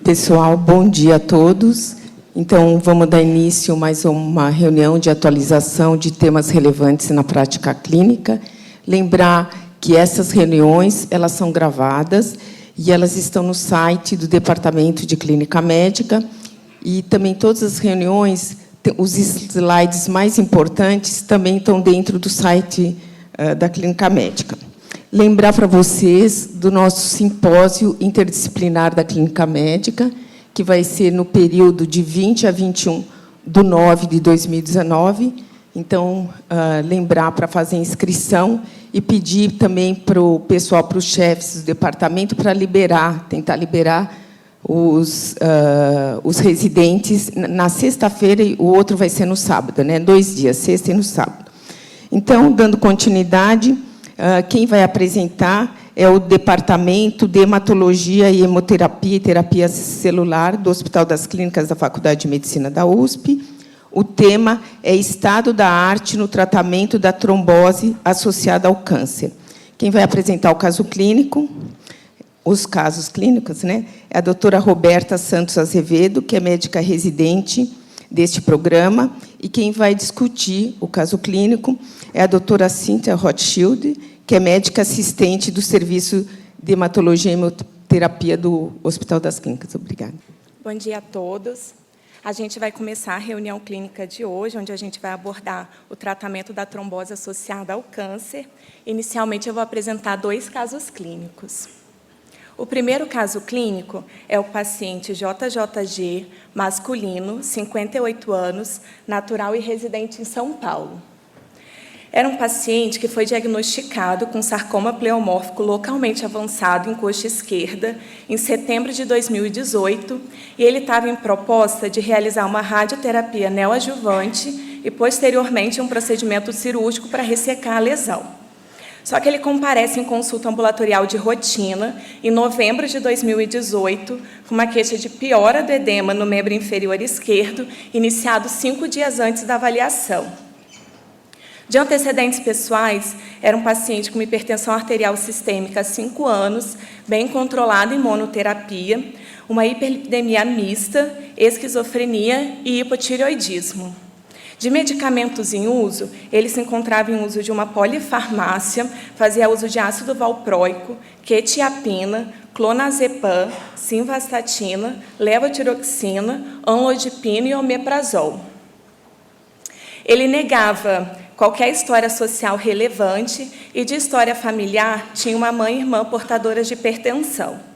Pessoal, bom dia a todos. Então, vamos dar início a mais uma reunião de atualização de temas relevantes na prática clínica. Lembrar que essas reuniões elas são gravadas e elas estão no site do Departamento de Clínica Médica, e também todas as reuniões, os slides mais importantes também estão dentro do site da Clínica Médica. Lembrar para vocês do nosso simpósio interdisciplinar da Clínica Médica, que vai ser no período de 20 a 21/9 de 2019. Então, lembrar para fazer inscrição e pedir também para o pessoal, para os chefes do departamento, para tentar liberar os residentes na sexta-feira, e o outro vai ser no sábado, né? 2 dias, sexta e no sábado. Então, dando continuidade, quem vai apresentar é o Departamento de Hematologia e Hemoterapia e Terapia Celular do Hospital das Clínicas da Faculdade de Medicina da USP. O tema é Estado da Arte no Tratamento da Trombose associada ao câncer. Quem vai apresentar o caso clínico, os casos clínicos, né, é a doutora Roberta Santos Azevedo, que é médica residente deste programa, e quem vai discutir o caso clínico é a doutora Cíntia Rothschild, que é médica assistente do Serviço de Hematologia e Hemoterapia do Hospital das Clínicas. Obrigada. Bom dia a todos. A gente vai começar a reunião clínica de hoje, onde a gente vai abordar o tratamento da trombose associada ao câncer. Inicialmente, eu vou apresentar 2 casos clínicos. O primeiro caso clínico é o paciente JJG, masculino, 58 anos, natural e residente em São Paulo. Era um paciente que foi diagnosticado com sarcoma pleomórfico localmente avançado em coxa esquerda em setembro de 2018, e ele estava em proposta de realizar uma radioterapia neoadjuvante e, posteriormente, um procedimento cirúrgico para ressecar a lesão. Só que ele comparece em consulta ambulatorial de rotina em novembro de 2018, com uma queixa de piora do edema no membro inferior esquerdo, iniciado 5 dias antes da avaliação. De antecedentes pessoais, era um paciente com hipertensão arterial sistêmica há 5 anos, bem controlado em monoterapia, uma hiperlipidemia mista, esquizofrenia e hipotireoidismo. De medicamentos em uso, ele se encontrava em uso de uma polifarmácia, fazia uso de ácido valproico, quetiapina, clonazepam, simvastatina, levotiroxina, amlodipina e omeprazol. Ele negava qualquer história social relevante e, de história familiar, tinha uma mãe e irmã portadoras de hipertensão.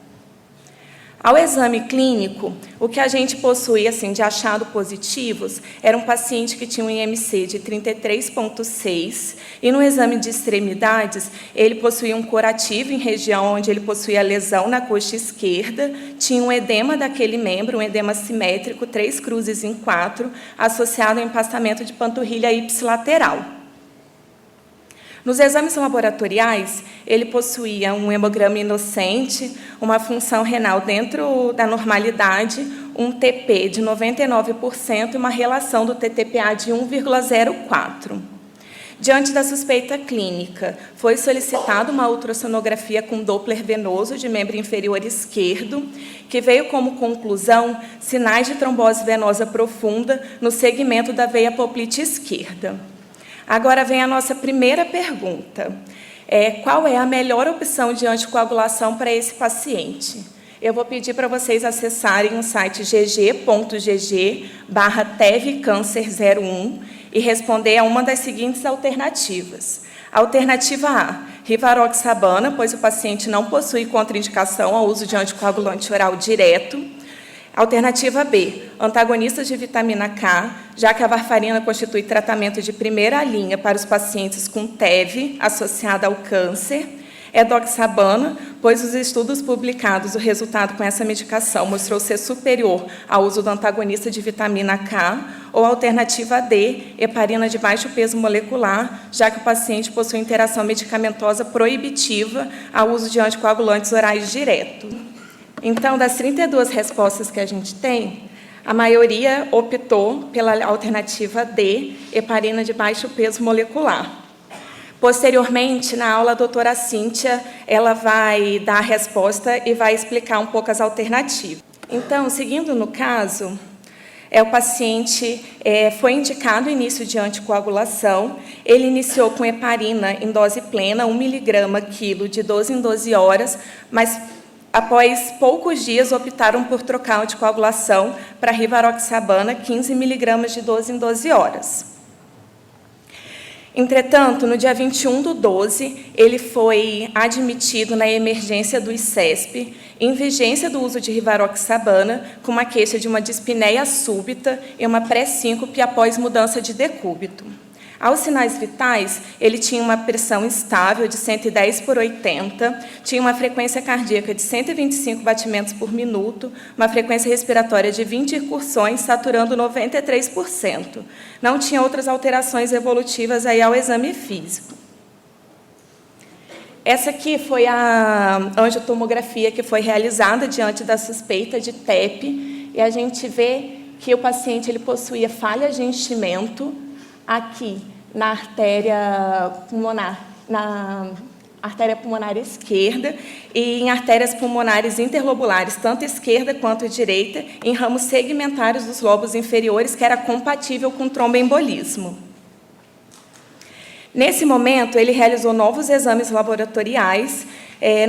Ao exame clínico, o que a gente possuía assim, de achado positivos era um paciente que tinha um IMC de 33,6, e no exame de extremidades, ele possuía um curativo em região onde ele possuía lesão na coxa esquerda, tinha um edema daquele membro, um edema simétrico, 3 cruzes em 4, associado ao empastamento de panturrilha ipsilateral. Nos exames laboratoriais, ele possuía um hemograma inocente, uma função renal dentro da normalidade, um TP de 99% e uma relação do TTPA de 1,04. Diante da suspeita clínica, foi solicitada uma ultrassonografia com Doppler venoso de membro inferior esquerdo, que veio como conclusão sinais de trombose venosa profunda no segmento da veia poplite esquerda. Agora vem a nossa primeira pergunta. Qual é a melhor opção de anticoagulação para esse paciente? Eu vou pedir para vocês acessarem o site gg.gg/tevcancer01 e responder a uma das seguintes alternativas. Alternativa A, rivaroxabana, pois o paciente não possui contraindicação ao uso de anticoagulante oral direto. Alternativa B, antagonistas de vitamina K, já que a varfarina constitui tratamento de primeira linha para os pacientes com TEV associada ao câncer. Edoxabana, pois os estudos publicados, o resultado com essa medicação mostrou ser superior ao uso do antagonista de vitamina K. Ou alternativa D, heparina de baixo peso molecular, já que o paciente possui interação medicamentosa proibitiva ao uso de anticoagulantes orais direto. Então, das 32 respostas que a gente tem, a maioria optou pela alternativa D, heparina de baixo peso molecular. Posteriormente, na aula, a doutora Cíntia ela vai dar a resposta e vai explicar um pouco as alternativas. Então, seguindo no caso, o paciente foi indicado o início de anticoagulação. Ele iniciou com heparina em dose plena, 1 mg/kg, de 12 em 12 horas, mas, após poucos dias, optaram por trocar a anticoagulação para rivaroxabana, 15 mg de 12 em 12 horas. Entretanto, no dia 21/12, ele foi admitido na emergência do ICESP, em vigência do uso de rivaroxabana, com uma queixa de uma dispneia súbita e uma pré-síncope após mudança de decúbito. Aos sinais vitais, ele tinha uma pressão estável de 110/80, tinha uma frequência cardíaca de 125 batimentos por minuto, uma frequência respiratória de 20 incursões, saturando 93%. Não tinha outras alterações evolutivas aí ao exame físico. Essa aqui foi a angiotomografia que foi realizada diante da suspeita de TEP, e a gente vê que o paciente ele possuía falha de enchimento aqui na artéria pulmonar esquerda e em artérias pulmonares interlobulares, tanto esquerda quanto direita, em ramos segmentares dos lobos inferiores, que era compatível com tromboembolismo. Nesse momento, ele realizou novos exames laboratoriais.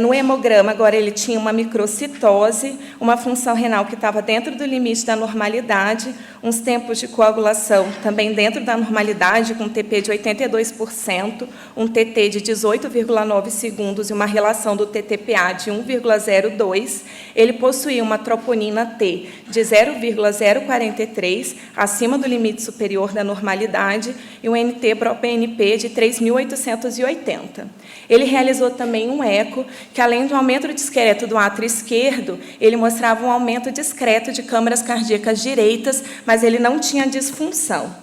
No hemograma, agora, ele tinha uma microcitose, uma função renal que estava dentro do limite da normalidade, uns tempos de coagulação também dentro da normalidade, com um TP de 82%, um TT de 18,9 segundos e uma relação do TTPA de 1,02. Ele possuía uma troponina T de 0,043, acima do limite superior da normalidade, e um NT-proBNP de 3.880. Ele realizou também um eco, que, além do aumento do esqueleto do átrio esquerdo, ele mostrava um aumento discreto de câmaras cardíacas direitas, mas ele não tinha disfunção.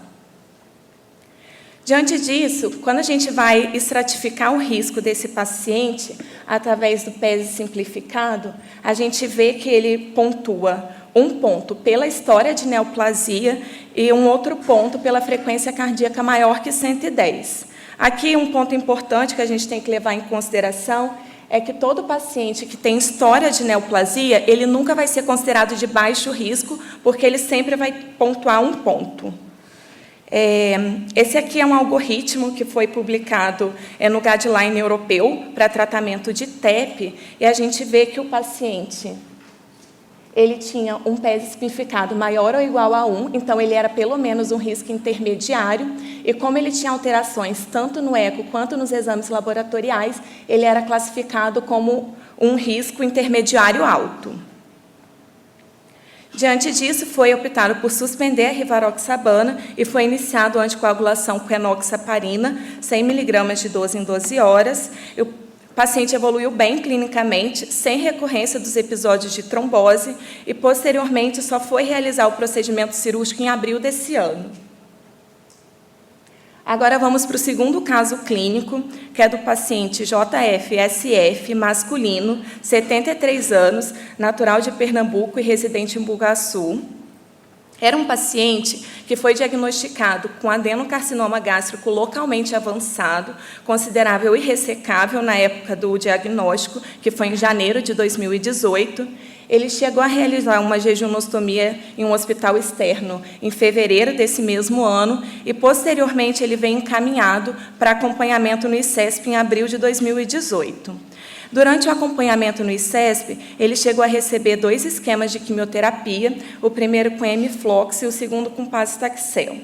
Diante disso, quando a gente vai estratificar o risco desse paciente, através do PESE simplificado, a gente vê que ele pontua um ponto pela história de neoplasia e um outro ponto pela frequência cardíaca maior que 110. Aqui, um ponto importante que a gente tem que levar em consideração é que todo paciente que tem história de neoplasia, ele nunca vai ser considerado de baixo risco, porque ele sempre vai pontuar um ponto. Esse aqui é um algoritmo que foi publicado no Guideline Europeu para tratamento de TEP, e a gente vê que o paciente ele tinha um PESE simplificado maior ou igual a 1, então ele era pelo menos um risco intermediário, e como ele tinha alterações tanto no eco quanto nos exames laboratoriais, ele era classificado como um risco intermediário alto. Diante disso, foi optado por suspender a rivaroxabana e foi iniciado a anticoagulação com enoxaparina, 100 mg de 12 em 12 horas. O paciente evoluiu bem clinicamente, sem recorrência dos episódios de trombose, e, posteriormente, só foi realizar o procedimento cirúrgico em abril desse ano. Agora vamos para o segundo caso clínico, que é do paciente JF-SF, masculino, 73 anos, natural de Pernambuco e residente em Bugaçu. Era um paciente que foi diagnosticado com adenocarcinoma gástrico localmente avançado, considerável e ressecável na época do diagnóstico, que foi em janeiro de 2018. Ele chegou a realizar uma jejunostomia em um hospital externo em fevereiro desse mesmo ano e, posteriormente, ele veio encaminhado para acompanhamento no ICESP em abril de 2018. Durante o acompanhamento no ICESP, ele chegou a receber 2 esquemas de quimioterapia, o primeiro com Emiflox e o segundo com Paclitaxel.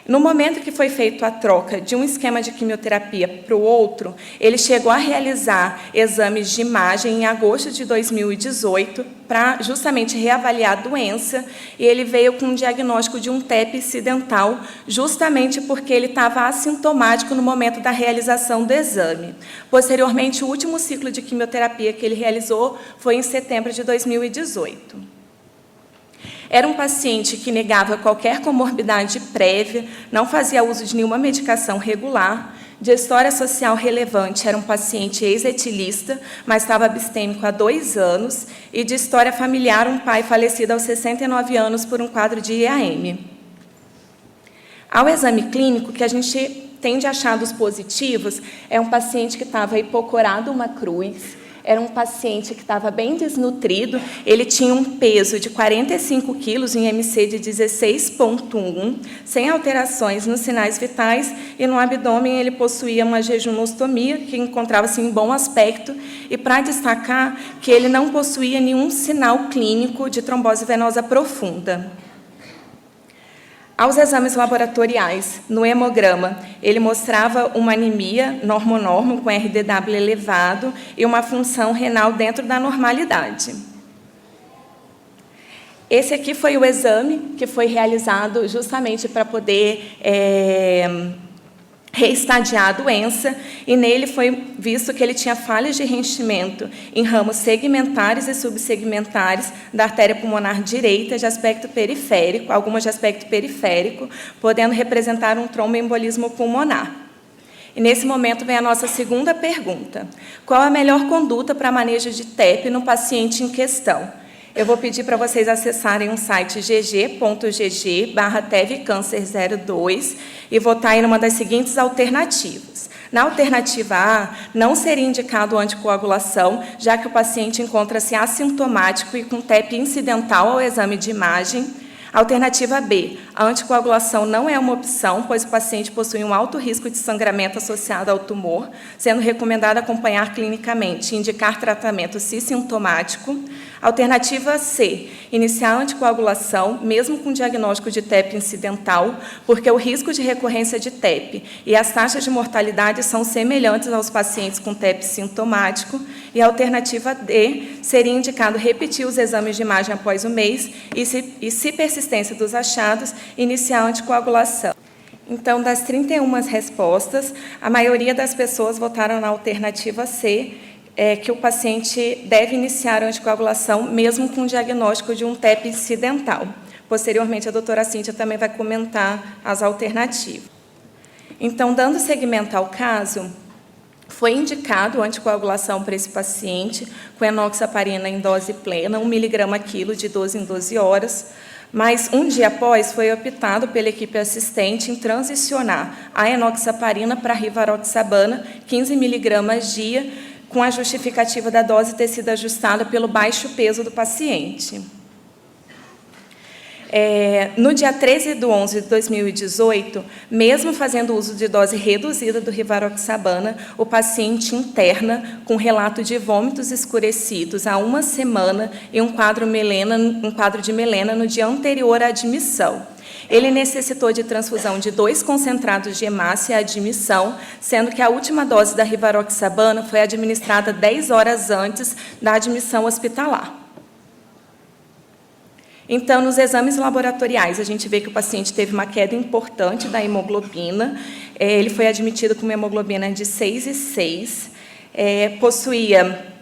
No momento que foi feita a troca de um esquema de quimioterapia para o outro, ele chegou a realizar exames de imagem em agosto de 2018 para justamente reavaliar a doença, e ele veio com um diagnóstico de um TEP incidental, justamente porque ele estava assintomático no momento da realização do exame. Posteriormente, o último ciclo de quimioterapia que ele realizou foi em setembro de 2018. Era um paciente que negava qualquer comorbidade prévia, não fazia uso de nenhuma medicação regular, de história social relevante, era um paciente ex-etilista, mas estava abstêmico há 2 anos, e de história familiar, um pai falecido aos 69 anos por um quadro de IAM. Ao exame clínico, que a gente tem de achados positivos, é um paciente que estava hipocorado uma cruz, era um paciente que estava bem desnutrido, ele tinha um peso de 45 quilos em MC de 16,1, sem alterações nos sinais vitais, e no abdômen ele possuía uma jejunostomia, que encontrava-se em bom aspecto, e para destacar que ele não possuía nenhum sinal clínico de trombose venosa profunda. Aos exames laboratoriais, no hemograma, ele mostrava uma anemia normonormo com RDW elevado e uma função renal dentro da normalidade. Esse aqui foi o exame que foi realizado justamente para poder reestadiar a doença, e nele foi visto que ele tinha falhas de reenchimento em ramos segmentares e subsegmentares da artéria pulmonar direita de aspecto periférico, algumas de aspecto periférico, podendo representar um tromboembolismo pulmonar. E, nesse momento, vem a nossa segunda pergunta. Qual a melhor conduta para manejo de TEP no paciente em questão? Eu vou pedir para vocês acessarem um site gg.gg/tevcâncer02 e votar em uma das seguintes alternativas. Na alternativa A, não seria indicado anticoagulação, já que o paciente encontra-se assintomático e com TEP incidental ao exame de imagem. Alternativa B, a anticoagulação não é uma opção, pois o paciente possui um alto risco de sangramento associado ao tumor, sendo recomendado acompanhar clinicamente e indicar tratamento se sintomático. Alternativa C, iniciar a anticoagulação, mesmo com diagnóstico de TEP incidental, porque o risco de recorrência de TEP e as taxas de mortalidade são semelhantes aos pacientes com TEP sintomático. E a alternativa D, seria indicado repetir os exames de imagem após o mês e, se persistência dos achados, iniciar a anticoagulação. Então, das 31 respostas, a maioria das pessoas votaram na alternativa C, que o paciente deve iniciar a anticoagulação, mesmo com diagnóstico de um TEP incidental. Posteriormente, a doutora Cíntia também vai comentar as alternativas. Então, dando seguimento ao caso, foi indicado anticoagulação para esse paciente com enoxaparina em dose plena, 1 mg/kg de 12 em 12 horas, mas um dia após foi optado pela equipe assistente em transicionar a enoxaparina para a rivaroxabana, 15 mg dia, com a justificativa da dose ter sido ajustada pelo baixo peso do paciente. No dia 13/11/2018, mesmo fazendo uso de dose reduzida do rivaroxabana, o paciente interna com relato de vômitos escurecidos há 1 semana e um quadro de melena no dia anterior à admissão. Ele necessitou de transfusão de 2 concentrados de hemácia à admissão, sendo que a última dose da rivaroxabana foi administrada 10 horas antes da admissão hospitalar. Então, nos exames laboratoriais, a gente vê que o paciente teve uma queda importante da hemoglobina. Ele foi admitido com uma hemoglobina de 6,6, possuía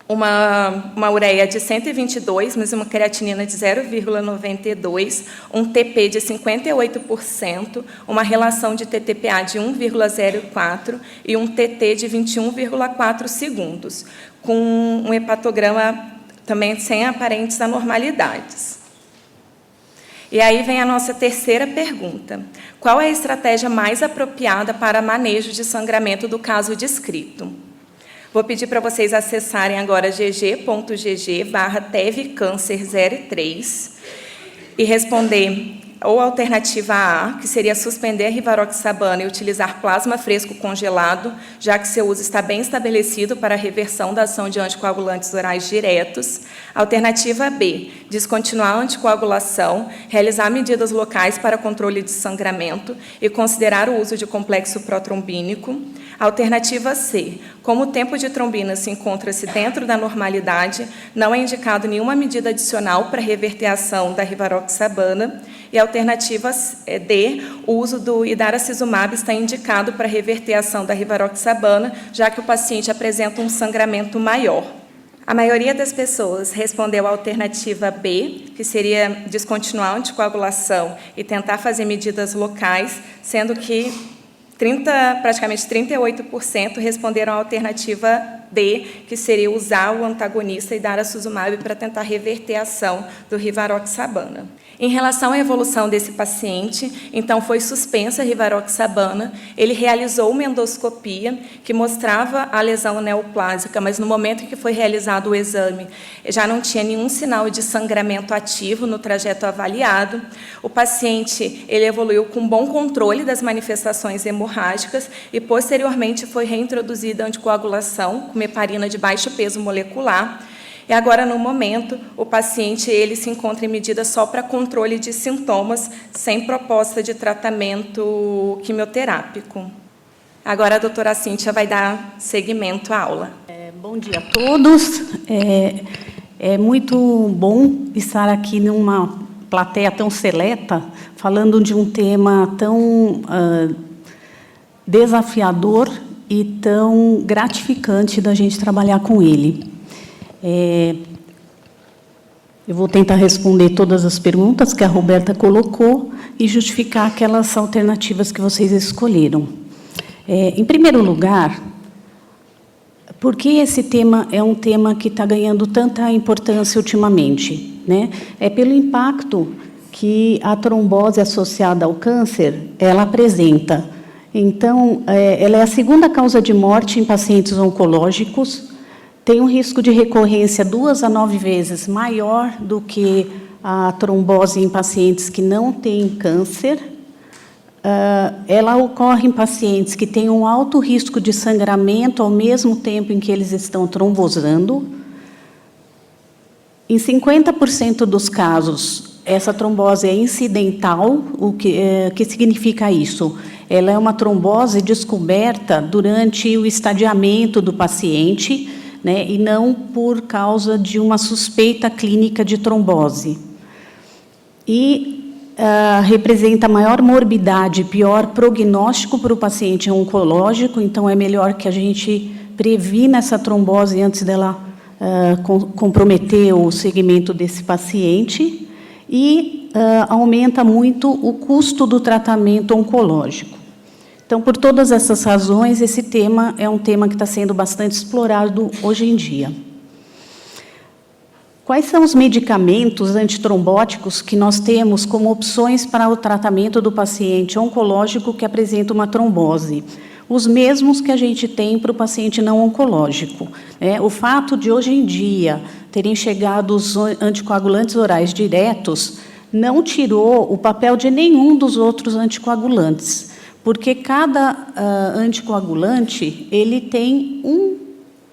uma ureia de 122, mas uma creatinina de 0,92, um TP de 58%, uma relação de TTPA de 1,04 e um TT de 21,4 segundos, com um hepatograma também sem aparentes anormalidades. E aí vem a nossa terceira pergunta. Qual é a estratégia mais apropriada para manejo de sangramento do caso descrito? Vou pedir para vocês acessarem agora gg.gg/tevcâncer03 e responder ou a alternativa A, que seria suspender a rivaroxabana e utilizar plasma fresco congelado, já que seu uso está bem estabelecido para a reversão da ação de anticoagulantes orais diretos. Alternativa B, descontinuar a anticoagulação, realizar medidas locais para controle de sangramento e considerar o uso de complexo protrombínico. Alternativa C, como o tempo de trombina se encontra-se dentro da normalidade, não é indicado nenhuma medida adicional para reverter a ação da rivaroxabana. E a alternativa D, o uso do idaracizumab está indicado para reverter a ação da rivaroxabana, já que o paciente apresenta um sangramento maior. A maioria das pessoas respondeu a alternativa B, que seria descontinuar a anticoagulação e tentar fazer medidas locais, sendo que praticamente 38% responderam a alternativa D, que seria usar o antagonista idaracizumab para tentar reverter a ação do rivaroxabana. Em relação à evolução desse paciente, então foi suspensa a rivaroxabana, ele realizou uma endoscopia que mostrava a lesão neoplásica, mas no momento em que foi realizado o exame, já não tinha nenhum sinal de sangramento ativo no trajeto avaliado. O paciente ele evoluiu com bom controle das manifestações hemorrágicas e, posteriormente, foi reintroduzida a anticoagulação com heparina de baixo peso molecular. E agora, no momento, o paciente ele se encontra em medida só para controle de sintomas, sem proposta de tratamento quimioterápico. Agora a doutora Cíntia vai dar seguimento à aula. Bom dia a todos. É muito bom estar aqui numa plateia tão seleta, falando de um tema tão desafiador e tão gratificante da gente trabalhar com ele. Eu vou tentar responder todas as perguntas que a Roberta colocou e justificar aquelas alternativas que vocês escolheram. Em primeiro lugar, por que esse tema é um tema que está ganhando tanta importância ultimamente, né? É pelo impacto que a trombose associada ao câncer ela apresenta. Então, ela é a segunda causa de morte em pacientes oncológicos. Tem um risco de recorrência 2 a 9 vezes maior do que a trombose em pacientes que não têm câncer. Ela ocorre em pacientes que têm um alto risco de sangramento ao mesmo tempo em que eles estão trombosando. Em 50% dos casos, essa trombose é incidental. O que significa isso? Ela é uma trombose descoberta durante o estadiamento do paciente, né, e não por causa de uma suspeita clínica de trombose. E representa maior morbidade, pior prognóstico para o paciente oncológico, então é melhor que a gente previna essa trombose antes dela comprometer o segmento desse paciente, e aumenta muito o custo do tratamento oncológico. Então, por todas essas razões, esse tema é um tema que está sendo bastante explorado hoje em dia. Quais são os medicamentos antitrombóticos que nós temos como opções para o tratamento do paciente oncológico que apresenta uma trombose? Os mesmos que a gente tem para o paciente não oncológico. O fato de, hoje em dia, terem chegado os anticoagulantes orais diretos não tirou o papel de nenhum dos outros anticoagulantes, porque cada anticoagulante ele tem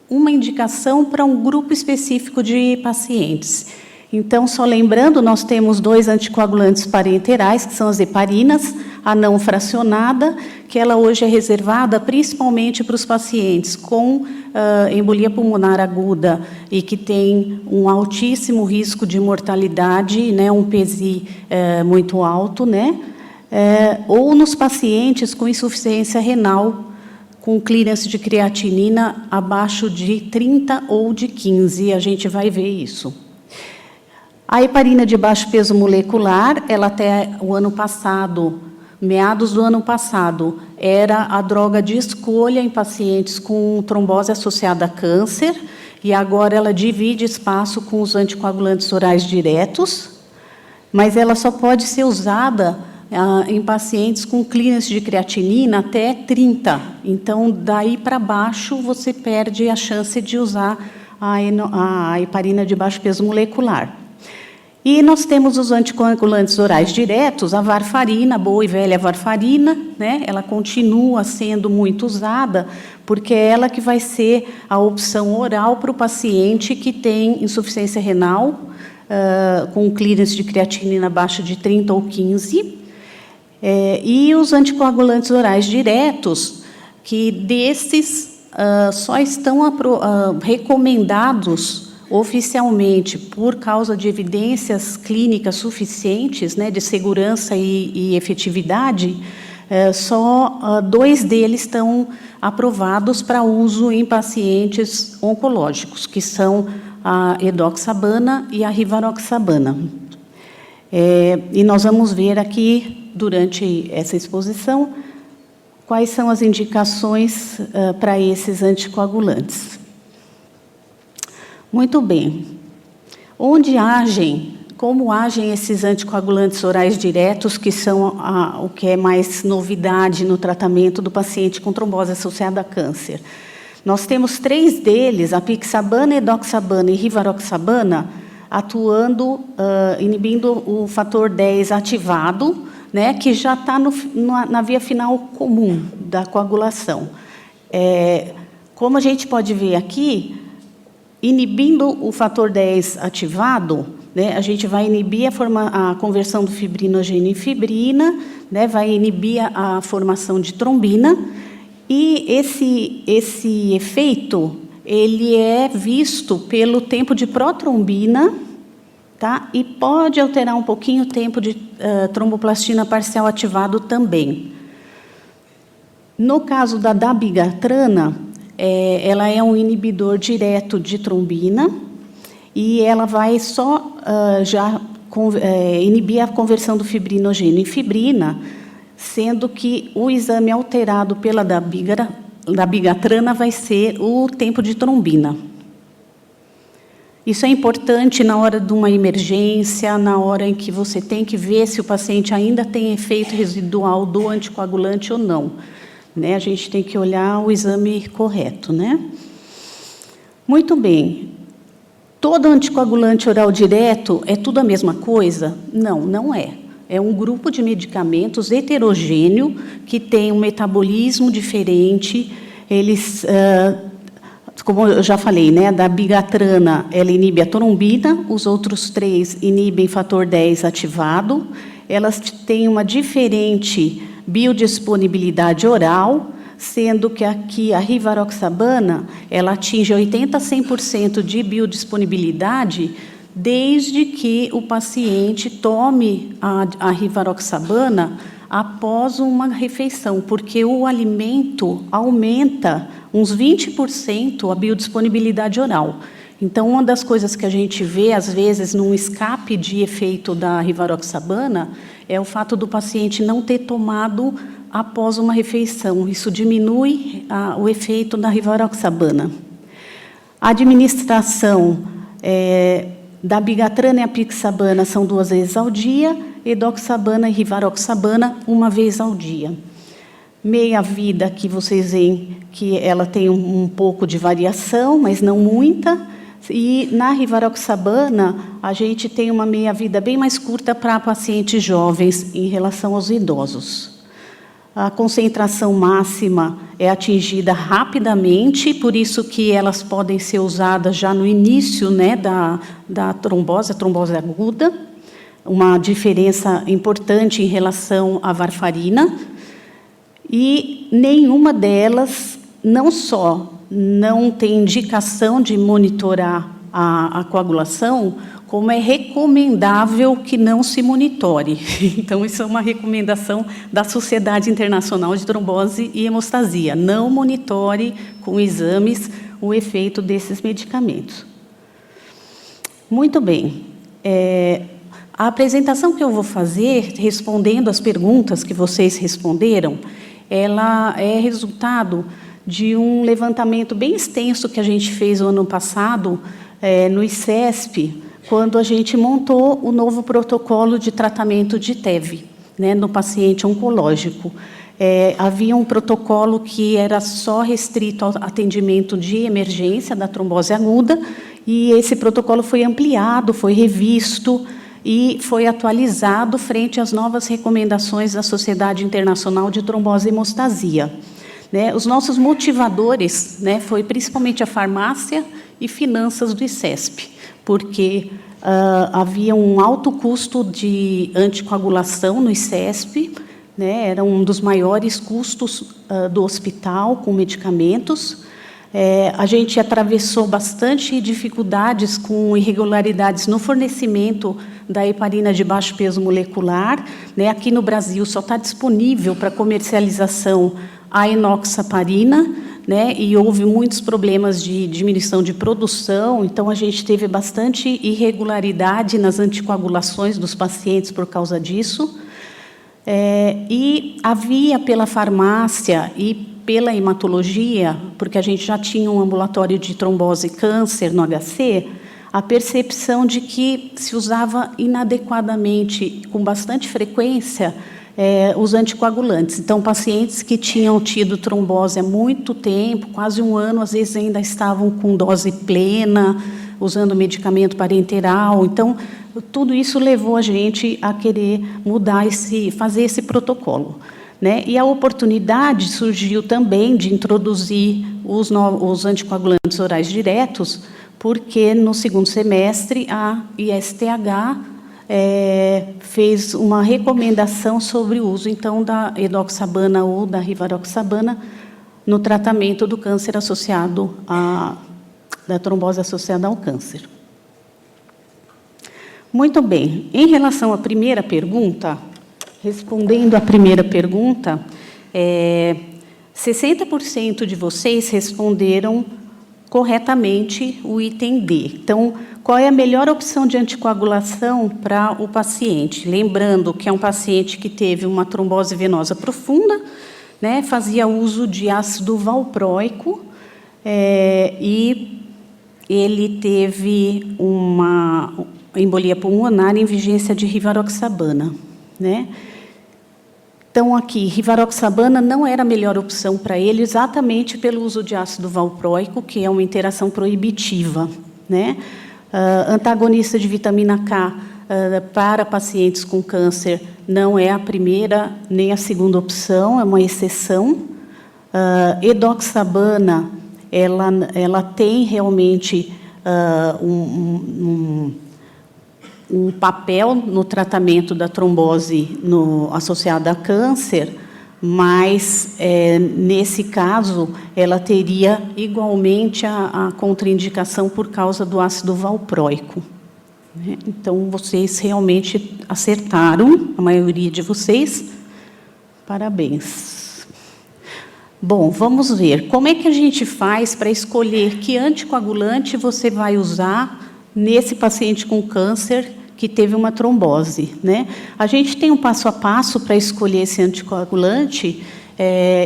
uma indicação para um grupo específico de pacientes. Então, só lembrando, nós temos 2 anticoagulantes parenterais, que são as heparinas, a não fracionada, que ela hoje é reservada principalmente para os pacientes com embolia pulmonar aguda e que tem um altíssimo risco de mortalidade, né, um PSI muito alto, né? Ou nos pacientes com insuficiência renal, com clearance de creatinina abaixo de 30 ou de 15, a gente vai ver isso. A heparina de baixo peso molecular, ela até o ano passado, meados do ano passado, era a droga de escolha em pacientes com trombose associada a câncer, e agora ela divide espaço com os anticoagulantes orais diretos, mas ela só pode ser usada em pacientes com clearance de creatinina até 30. Então, daí para baixo, você perde a chance de usar a heparina de baixo peso molecular. E nós temos os anticoagulantes orais diretos, a varfarina, a boa e velha varfarina, né? Ela continua sendo muito usada, porque é ela que vai ser a opção oral para o paciente que tem insuficiência renal, com clearance de creatinina abaixo de 30 ou 15, e os anticoagulantes orais diretos, que desses só estão recomendados oficialmente por causa de evidências clínicas suficientes, né, de segurança e efetividade, só 2 deles estão aprovados para uso em pacientes oncológicos, que são a edoxabana e a rivaroxabana. E nós vamos ver aqui, durante essa exposição, quais são as indicações para esses anticoagulantes. Muito bem. Onde agem como agem esses anticoagulantes orais diretos, que são o que é mais novidade no tratamento do paciente com trombose associada a câncer. Nós temos 3 deles, apixabana, edoxabana e rivaroxabana, atuando, inibindo o fator 10 ativado, né, que já está na via final comum da coagulação. Como a gente pode ver aqui, inibindo o fator 10 ativado, né, a gente vai inibir a conversão do fibrinogênio em fibrina, né, vai inibir a formação de trombina, e esse efeito ele é visto pelo tempo de protrombina, tá? E pode alterar um pouquinho o tempo de tromboplastina parcial ativado também. No caso da dabigatrana, ela é um inibidor direto de trombina e ela vai só inibir a conversão do fibrinogênio em fibrina, sendo que o exame alterado pela dabigatrana vai ser o tempo de trombina. Isso é importante na hora de uma emergência, na hora em que você tem que ver se o paciente ainda tem efeito residual do anticoagulante ou não, né? A gente tem que olhar o exame correto, né? Muito bem. Todo anticoagulante oral direto é tudo a mesma coisa? Não, não é. É um grupo de medicamentos heterogêneo que tem um metabolismo diferente. Eles, como eu já falei, né, da dabigatrana, ela inibe a trombina, os outros 3 inibem fator 10 ativado. Elas têm uma diferente biodisponibilidade oral, sendo que aqui a rivaroxabana, ela atinge 80% a 100% de biodisponibilidade, desde que o paciente tome a rivaroxabana após uma refeição, porque o alimento aumenta uns 20% a biodisponibilidade oral. Então, uma das coisas que a gente vê, às vezes, num escape de efeito da rivaroxabana, é o fato do paciente não ter tomado após uma refeição. Isso diminui o efeito da rivaroxabana. A administração dabigatrana e apixabana são 2 vezes ao dia, edoxabana e rivaroxabana 1 vez ao dia. Meia-vida, que vocês veem que ela tem um pouco de variação, mas não muita. E na rivaroxabana, a gente tem uma meia-vida bem mais curta para pacientes jovens em relação aos idosos. A concentração máxima é atingida rapidamente, por isso que elas podem ser usadas já no início, né, da trombose, a trombose aguda. Uma diferença importante em relação à varfarina. E nenhuma delas, não só não tem indicação de monitorar a coagulação, como é recomendável que não se monitore. Então, isso é uma recomendação da Sociedade Internacional de Trombose e Hemostasia. Não monitore com exames o efeito desses medicamentos. Muito bem. A apresentação que eu vou fazer, respondendo às perguntas que vocês responderam, ela é resultado de um levantamento bem extenso que a gente fez no ano passado, no ICESP, quando a gente montou o novo protocolo de tratamento de TEV, né, no paciente oncológico. Havia um protocolo que era só restrito ao atendimento de emergência da trombose aguda, e esse protocolo foi ampliado, foi revisto e foi atualizado frente às novas recomendações da Sociedade Internacional de Trombose e Hemostasia. Os nossos motivadores, né, foi principalmente a farmácia e finanças do ICESP, porque havia um alto custo de anticoagulação no ICESP, né, era um dos maiores custos do hospital com medicamentos. A gente atravessou bastante dificuldades com irregularidades no fornecimento da heparina de baixo peso molecular, né. Aqui no Brasil só está disponível para comercialização a enoxaparina, né, e houve muitos problemas de diminuição de produção, então a gente teve bastante irregularidade nas anticoagulações dos pacientes por causa disso. E havia pela farmácia e pela hematologia, porque a gente já tinha um ambulatório de trombose e câncer no HC, a percepção de que se usava inadequadamente, com bastante frequência, os anticoagulantes. Então, pacientes que tinham tido trombose há muito tempo, quase um ano, às vezes ainda estavam com dose plena, usando medicamento parenteral. Então, tudo isso levou a gente a querer mudar fazer esse protocolo, né? E a oportunidade surgiu também de introduzir os anticoagulantes orais diretos, porque no segundo semestre a ISTH fez uma recomendação sobre o uso, então, da edoxabana ou da rivaroxabana no tratamento do câncer associado da trombose associada ao câncer. Muito bem. Em relação à primeira pergunta, respondendo à primeira pergunta, 60% de vocês responderam corretamente o item D. Então, qual é a melhor opção de anticoagulação para o paciente? Lembrando que é um paciente que teve uma trombose venosa profunda, né, fazia uso de ácido valproico, e ele teve uma embolia pulmonar em vigência de rivaroxabana, né? Então, aqui, rivaroxabana não era a melhor opção para ele, exatamente pelo uso de ácido valproico, que é uma interação proibitiva, né? Antagonista de vitamina K para pacientes com câncer não é a primeira nem a segunda opção, é uma exceção. Edoxabana, ela tem realmente um papel no tratamento da trombose associada a câncer, mas, nesse caso, ela teria igualmente a contraindicação por causa do ácido valproico, né? Então, vocês realmente acertaram, a maioria de vocês. Parabéns. Bom, vamos ver. Como é que a gente faz para escolher que anticoagulante você vai usar nesse paciente com câncer que teve uma trombose, né? A gente tem um passo a passo para escolher esse anticoagulante,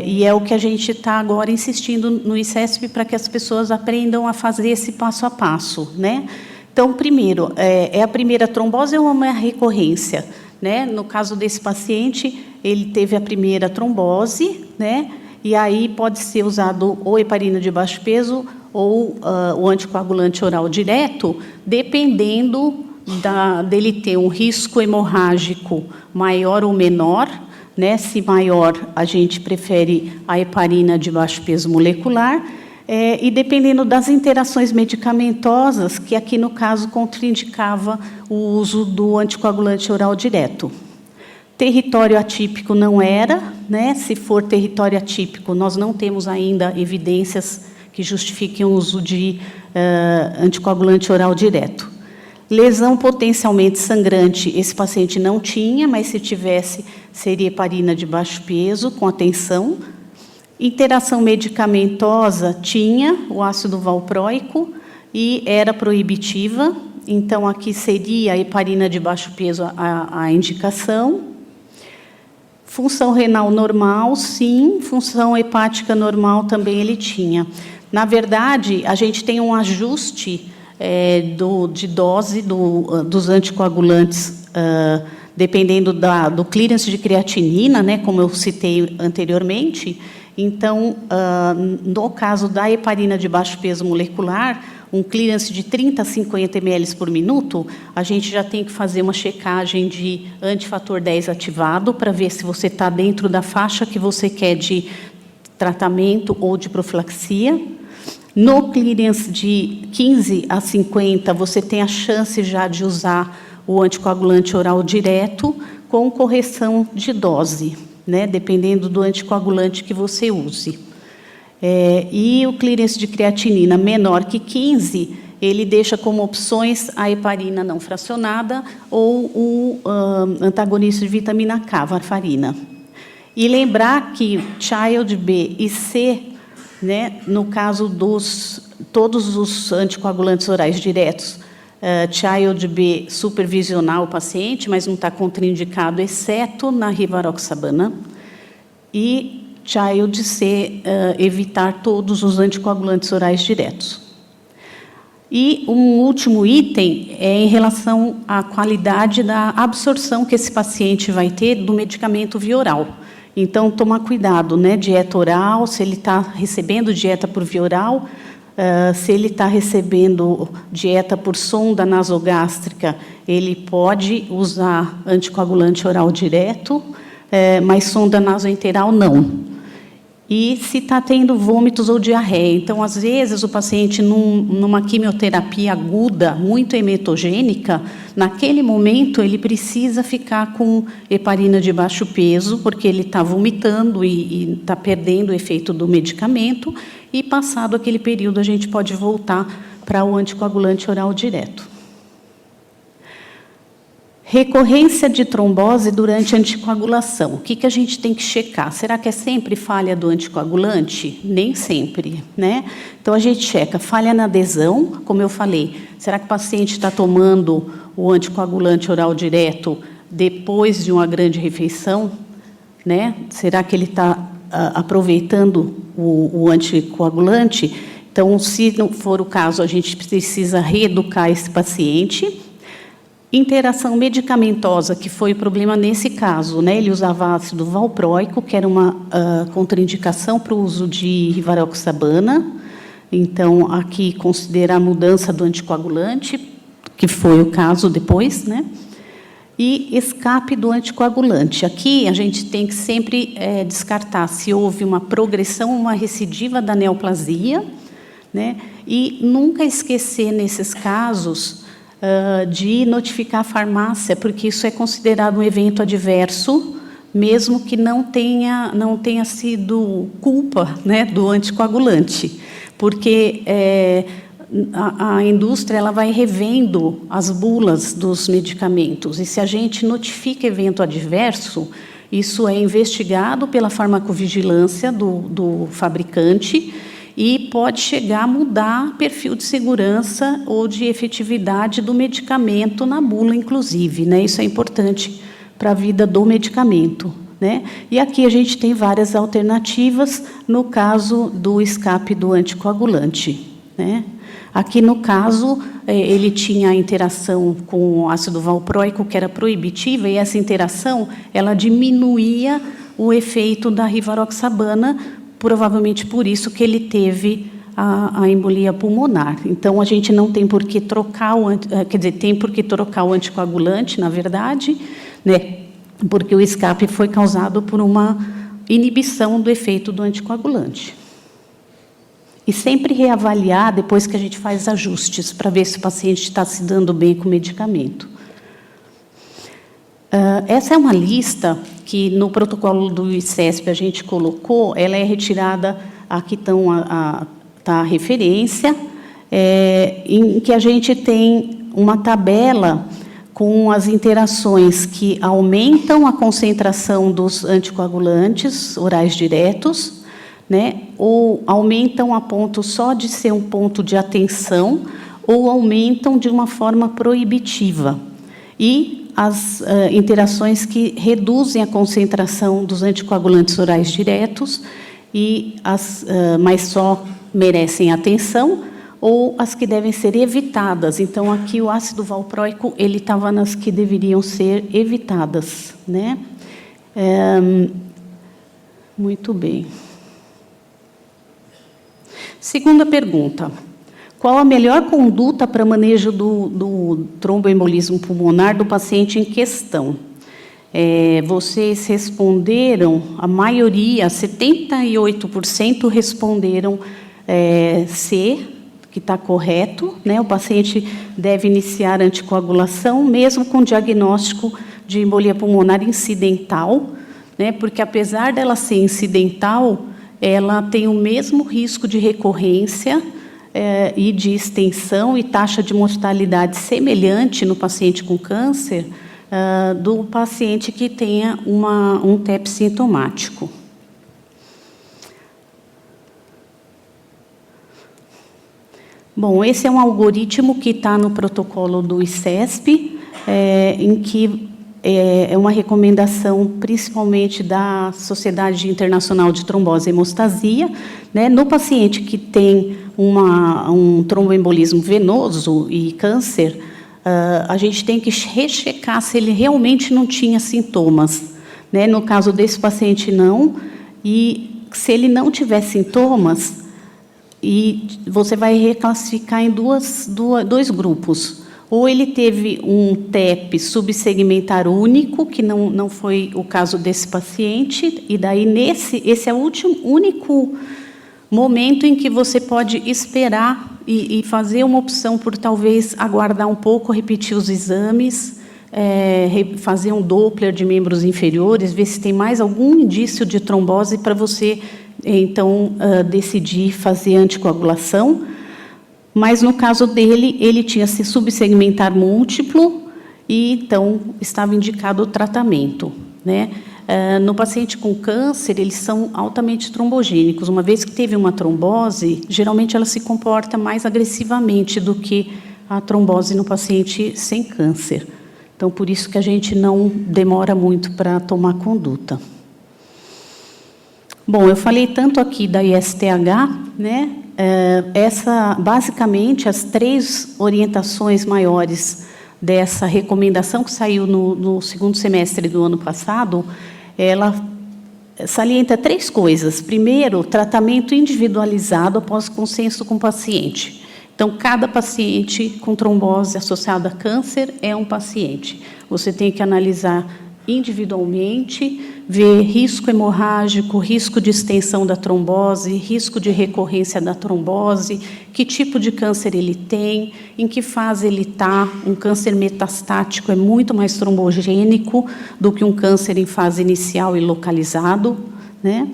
e é o que a gente está agora insistindo no ICESP para que as pessoas aprendam a fazer esse passo a passo, né? Então, primeiro, é a primeira trombose ou uma recorrência, né? No caso desse paciente, ele teve a primeira trombose, né? E aí pode ser usado ou heparina de baixo peso ou o anticoagulante oral direto, dependendo dele ter um risco hemorrágico maior ou menor, né? Se maior, a gente prefere a heparina de baixo peso molecular, e dependendo das interações medicamentosas, que aqui, no caso, contraindicava o uso do anticoagulante oral direto. Território atípico não era, né? Se for território atípico, nós não temos ainda evidências que justifiquem o uso de anticoagulante oral direto. Lesão potencialmente sangrante, esse paciente não tinha, mas se tivesse, seria heparina de baixo peso, com atenção. Interação medicamentosa, tinha o ácido valproico e era proibitiva, então aqui seria a heparina de baixo peso a indicação. Função renal normal, sim. Função hepática normal também ele tinha. Na verdade, a gente tem um ajuste de dose dos anticoagulantes, dependendo do clearance de creatinina, né, como eu citei anteriormente. Então, no caso da heparina de baixo peso molecular, um clearance de 30 a 50 ml por minuto, a gente já tem que fazer uma checagem de antifator 10 ativado para ver se você está dentro da faixa que você quer de tratamento ou de profilaxia. No clearance de 15 a 50, você tem a chance já de usar o anticoagulante oral direto com correção de dose, né, dependendo do anticoagulante que você use. E o clearance de creatinina menor que 15, ele deixa como opções a heparina não fracionada ou o antagonista de vitamina K, varfarina. E lembrar que Child B e C, né, no caso todos os anticoagulantes orais diretos, Child B supervisionar o paciente, mas não está contraindicado, exceto na rivaroxabana, e Child C evitar todos os anticoagulantes orais diretos. E um último item é em relação à qualidade da absorção que esse paciente vai ter do medicamento via oral. Então, tomar cuidado, né? Dieta oral, se ele está recebendo dieta por via oral, se ele está recebendo dieta por sonda nasogástrica, ele pode usar anticoagulante oral direto, mas sonda nasoenteral não. E se está tendo vômitos ou diarreia. Então, às vezes, o paciente, numa quimioterapia aguda, muito hematogênica, naquele momento, ele precisa ficar com heparina de baixo peso, porque ele está vomitando e está perdendo o efeito do medicamento, e, passado aquele período, a gente pode voltar para o anticoagulante oral direto. Recorrência de trombose durante a anticoagulação. O que a gente tem que checar? Será que é sempre falha do anticoagulante? Nem sempre, né? Então, a gente checa falha na adesão, como eu falei. Será que o paciente está tomando o anticoagulante oral direto depois de uma grande refeição? Né? Será que ele está aproveitando o anticoagulante? Então, se não for o caso, a gente precisa reeducar esse paciente. Interação medicamentosa, que foi o problema nesse caso, né? Ele usava ácido valproico, que era uma contraindicação para o uso de rivaroxabana. Então, aqui considera a mudança do anticoagulante, que foi o caso depois, né? E escape do anticoagulante. Aqui a gente tem que sempre descartar se houve uma progressão, uma recidiva da neoplasia, né? E nunca esquecer, nesses casos, de notificar a farmácia, porque isso é considerado um evento adverso, mesmo que não tenha sido culpa, né, do anticoagulante, porque a indústria ela vai revendo as bulas dos medicamentos, e se a gente notifica evento adverso, isso é investigado pela farmacovigilância do fabricante, e pode chegar a mudar perfil de segurança ou de efetividade do medicamento na bula, inclusive, né? Isso é importante para a vida do medicamento, né? E aqui a gente tem várias alternativas no caso do escape do anticoagulante, né? Aqui, no caso, ele tinha a interação com o ácido valproico, que era proibitiva, e essa interação ela diminuía o efeito da rivaroxabana, provavelmente por isso que ele teve a embolia pulmonar. Então, a gente não tem por que trocar tem por que trocar o anticoagulante, na verdade, né? Porque o escape foi causado por uma inibição do efeito do anticoagulante. E sempre reavaliar depois que a gente faz ajustes, para ver se o paciente está se dando bem com o medicamento. Essa é uma lista que, no protocolo do ICESP, a gente colocou, ela é retirada, aqui está a referência, em que a gente tem uma tabela com as interações que aumentam a concentração dos anticoagulantes orais diretos, né, ou aumentam a ponto só de ser um ponto de atenção, ou aumentam de uma forma proibitiva. E as interações que reduzem a concentração dos anticoagulantes orais diretos, mas só merecem atenção, ou as que devem ser evitadas. Então, aqui o ácido valproico ele estava nas que deveriam ser evitadas, né? Muito bem. Segunda pergunta. Qual a melhor conduta para manejo do tromboembolismo pulmonar do paciente em questão? Vocês responderam, a maioria, 78% responderam C, que está correto, né? O paciente deve iniciar anticoagulação, mesmo com diagnóstico de embolia pulmonar incidental, né? Porque, apesar dela ser incidental, ela tem o mesmo risco de recorrência e de extensão e taxa de mortalidade semelhante no paciente com câncer do paciente que tenha um TEP sintomático. Bom, esse é um algoritmo que está no protocolo do ICESP, em que é uma recomendação principalmente da Sociedade Internacional de Trombose e Hemostasia, né? No paciente que tem um tromboembolismo venoso e câncer, a gente tem que rechecar se ele realmente não tinha sintomas, né? No caso desse paciente, não. E se ele não tiver sintomas, você vai reclassificar em dois grupos. Ou ele teve um TEP subsegmentar único, que não foi o caso desse paciente, e daí esse é o único momento em que você pode esperar e fazer uma opção por talvez aguardar um pouco, repetir os exames, fazer um Doppler de membros inferiores, ver se tem mais algum indício de trombose para você, então, decidir fazer anticoagulação. Mas, no caso dele, ele tinha se subsegmentar múltiplo e, então, estava indicado o tratamento, né? No paciente com câncer, eles são altamente trombogênicos. Uma vez que teve uma trombose, geralmente ela se comporta mais agressivamente do que a trombose no paciente sem câncer. Então, por isso que a gente não demora muito para tomar conduta. Bom, eu falei tanto aqui da ISTH, né? Basicamente, as 3 orientações maiores dessa recomendação que saiu no segundo semestre do ano passado, ela salienta 3 coisas. Primeiro, tratamento individualizado após consenso com o paciente. Então, cada paciente com trombose associada a câncer é um paciente. Você tem que analisar individualmente, ver risco hemorrágico, risco de extensão da trombose, risco de recorrência da trombose, que tipo de câncer ele tem, em que fase ele está. Um câncer metastático é muito mais trombogênico do que um câncer em fase inicial e localizado, né?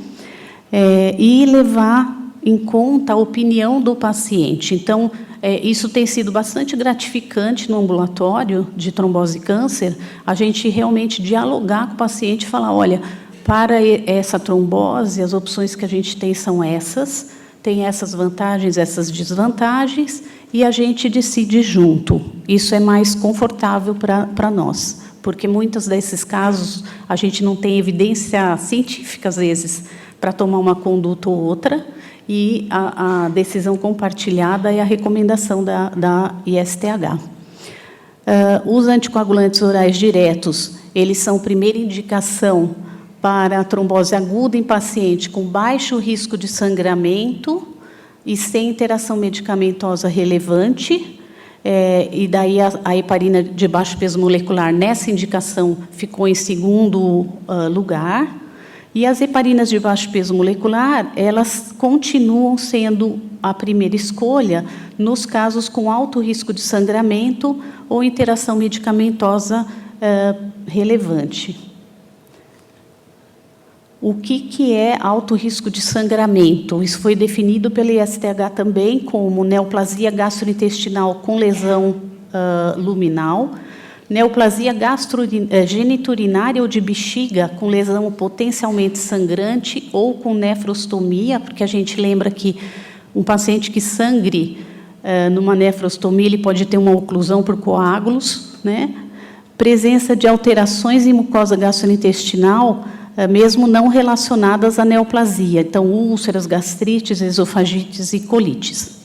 E levar em conta a opinião do paciente. Então, isso tem sido bastante gratificante no ambulatório de trombose e câncer, a gente realmente dialogar com o paciente e falar, olha, para essa trombose, as opções que a gente tem são essas, tem essas vantagens, essas desvantagens, e a gente decide junto. Isso é mais confortável para nós, porque muitos desses casos a gente não tem evidência científica, às vezes, para tomar uma conduta ou outra, e a decisão compartilhada é a recomendação da ISTH. Os anticoagulantes orais diretos, eles são primeira indicação para a trombose aguda em paciente com baixo risco de sangramento e sem interação medicamentosa relevante, e daí a heparina de baixo peso molecular, nessa indicação, ficou em segundo lugar. E as heparinas de baixo peso molecular, elas continuam sendo a primeira escolha nos casos com alto risco de sangramento ou interação medicamentosa relevante. O que é alto risco de sangramento? Isso foi definido pela ISTH também como neoplasia gastrointestinal com lesão luminal, neoplasia geniturinária ou de bexiga com lesão potencialmente sangrante ou com nefrostomia, porque a gente lembra que um paciente que sangre numa nefrostomia, ele pode ter uma oclusão por coágulos, né? Presença de alterações em mucosa gastrointestinal, mesmo não relacionadas à neoplasia, então úlceras, gastrites, esofagites e colites.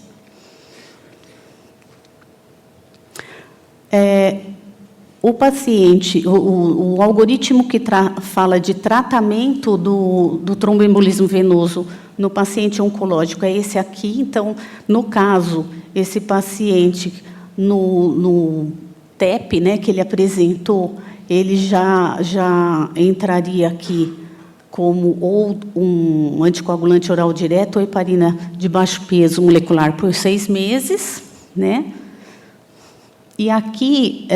O paciente, o algoritmo que fala de tratamento do tromboembolismo venoso no paciente oncológico é esse aqui. Então, no caso, esse paciente, no TEP, né, que ele apresentou, ele já entraria aqui como ou um anticoagulante oral direto ou heparina de baixo peso molecular por 6 meses, né? E aqui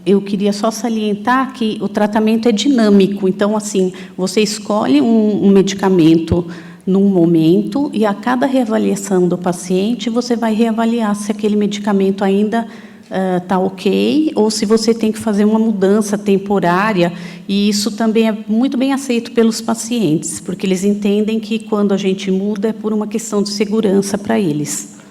eu queria só salientar que o tratamento é dinâmico. Então, assim, você escolhe um medicamento num momento e a cada reavaliação do paciente você vai reavaliar se aquele medicamento ainda está ok ou se você tem que fazer uma mudança temporária. E isso também é muito bem aceito pelos pacientes, porque eles entendem que quando a gente muda é por uma questão de segurança para eles.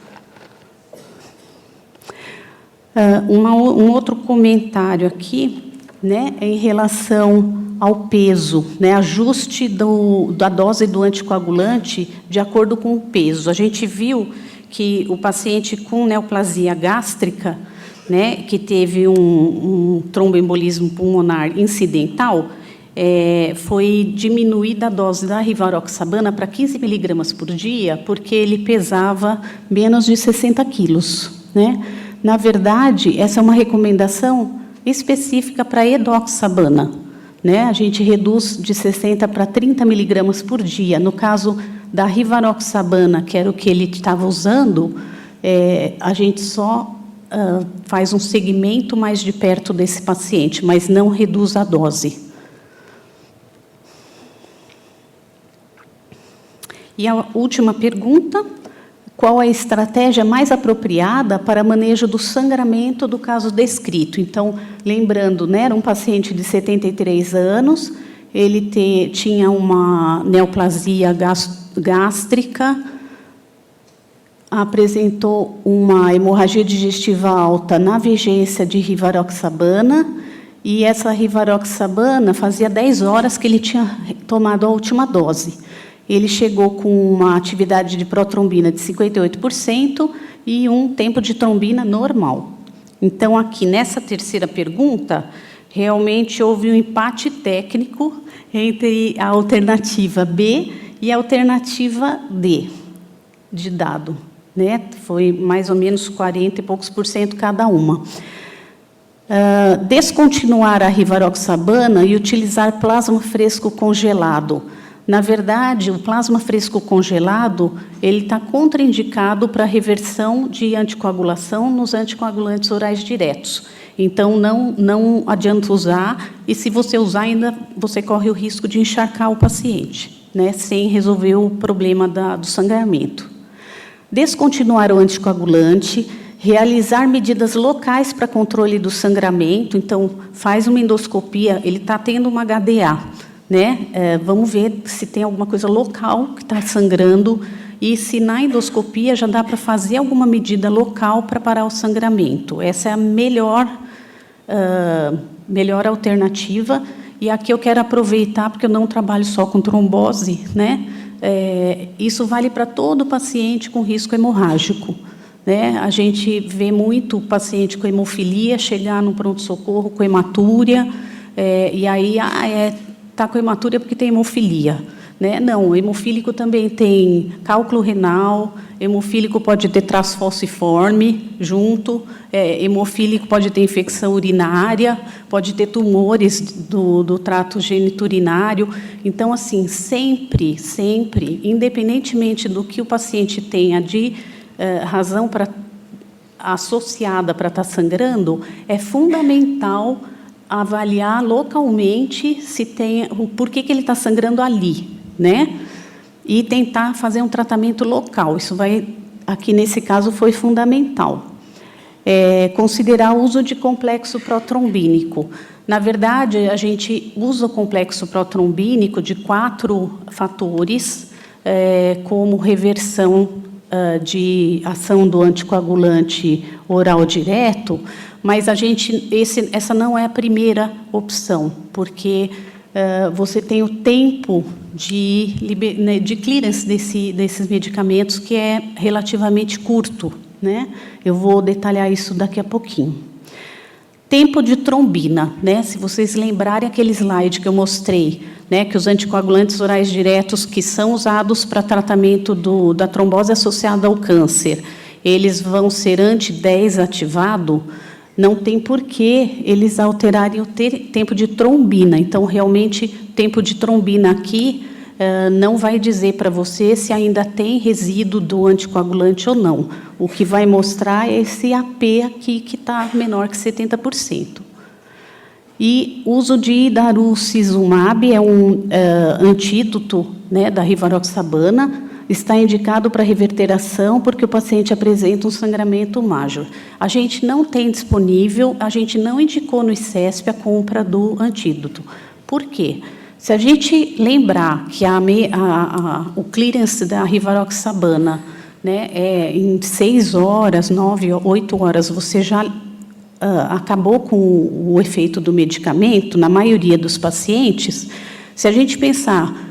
Um outro comentário aqui né, em relação ao peso, né, ajuste da dose do anticoagulante de acordo com o peso. A gente viu que o paciente com neoplasia gástrica, né, que teve um tromboembolismo pulmonar incidental, foi diminuída a dose da rivaroxabana para 15 miligramas por dia, porque ele pesava menos de 60 quilos, né? Na verdade, essa é uma recomendação específica para a edoxabana, né? A gente reduz de 60 para 30 miligramas por dia. No caso da rivaroxabana, que era o que ele estava usando, a gente só faz um segmento mais de perto desse paciente, mas não reduz a dose. E a última pergunta: qual a estratégia mais apropriada para manejo do sangramento do caso descrito? Então, lembrando, né, era um paciente de 73 anos, ele tinha uma neoplasia gástrica, apresentou uma hemorragia digestiva alta na vigência de rivaroxabana, e essa rivaroxabana fazia 10 horas que ele tinha tomado a última dose. Ele chegou com uma atividade de protrombina de 58% e um tempo de trombina normal. Então, aqui, nessa terceira pergunta, realmente houve um empate técnico entre a alternativa B e a alternativa D de dado, né? Foi mais ou menos 40 e poucos por cento cada uma. Descontinuar a rivaroxabana e utilizar plasma fresco congelado. Na verdade, o plasma fresco congelado, ele está contraindicado para reversão de anticoagulação nos anticoagulantes orais diretos. Então, não adianta usar, e se você usar, ainda você corre o risco de encharcar o paciente, né, sem resolver o problema do sangramento. Descontinuar o anticoagulante, realizar medidas locais para controle do sangramento. Então, faz uma endoscopia, ele está tendo uma HDA, né? Vamos ver se tem alguma coisa local que está sangrando, e se na endoscopia já dá para fazer alguma medida local para parar o sangramento. Essa é a melhor alternativa, e aqui eu quero aproveitar, porque eu não trabalho só com trombose, né? Isso vale para todo paciente com risco hemorrágico, né? A gente vê muito paciente com hemofilia chegar no pronto-socorro com hematúria, e aí está com hematúria porque tem hemofilia, né? Não, o hemofílico também tem cálculo renal, hemofílico pode ter traço falciforme junto, hemofílico pode ter infecção urinária, pode ter tumores do trato geniturinário. Então, assim, sempre, independentemente do que o paciente tenha de razão associada para estar sangrando, é fundamental avaliar localmente se tem por que ele está sangrando ali, né? E tentar fazer um tratamento local. Isso aqui nesse caso foi fundamental. Considerar o uso de complexo protrombínico. Na verdade, a gente usa o complexo protrombínico de 4 fatores, como reversão de ação do anticoagulante oral direto, mas essa não é a primeira opção, porque você tem o tempo de clearance desses medicamentos, que é relativamente curto, né? Eu vou detalhar isso daqui a pouquinho. Tempo de trombina, né? Se vocês lembrarem aquele slide que eu mostrei, né, que os anticoagulantes orais diretos que são usados para tratamento da trombose associada ao câncer, eles vão ser anti-10 ativado, não tem por que eles alterarem o tempo de trombina. Então, realmente, tempo de trombina aqui não vai dizer para você se ainda tem resíduo do anticoagulante ou não. O que vai mostrar é esse AP aqui, que está menor que 70%. E uso de darucizumab, é um antídoto, né, da rivaroxabana, está indicado para reverter a ação porque o paciente apresenta um sangramento major. A gente não tem disponível, a gente não indicou no ICESP a compra do antídoto. Por quê? Se a gente lembrar que o clearance da rivaroxabana, né, em 6 horas, 9, 8 horas, você já acabou com o efeito do medicamento, na maioria dos pacientes, se a gente pensar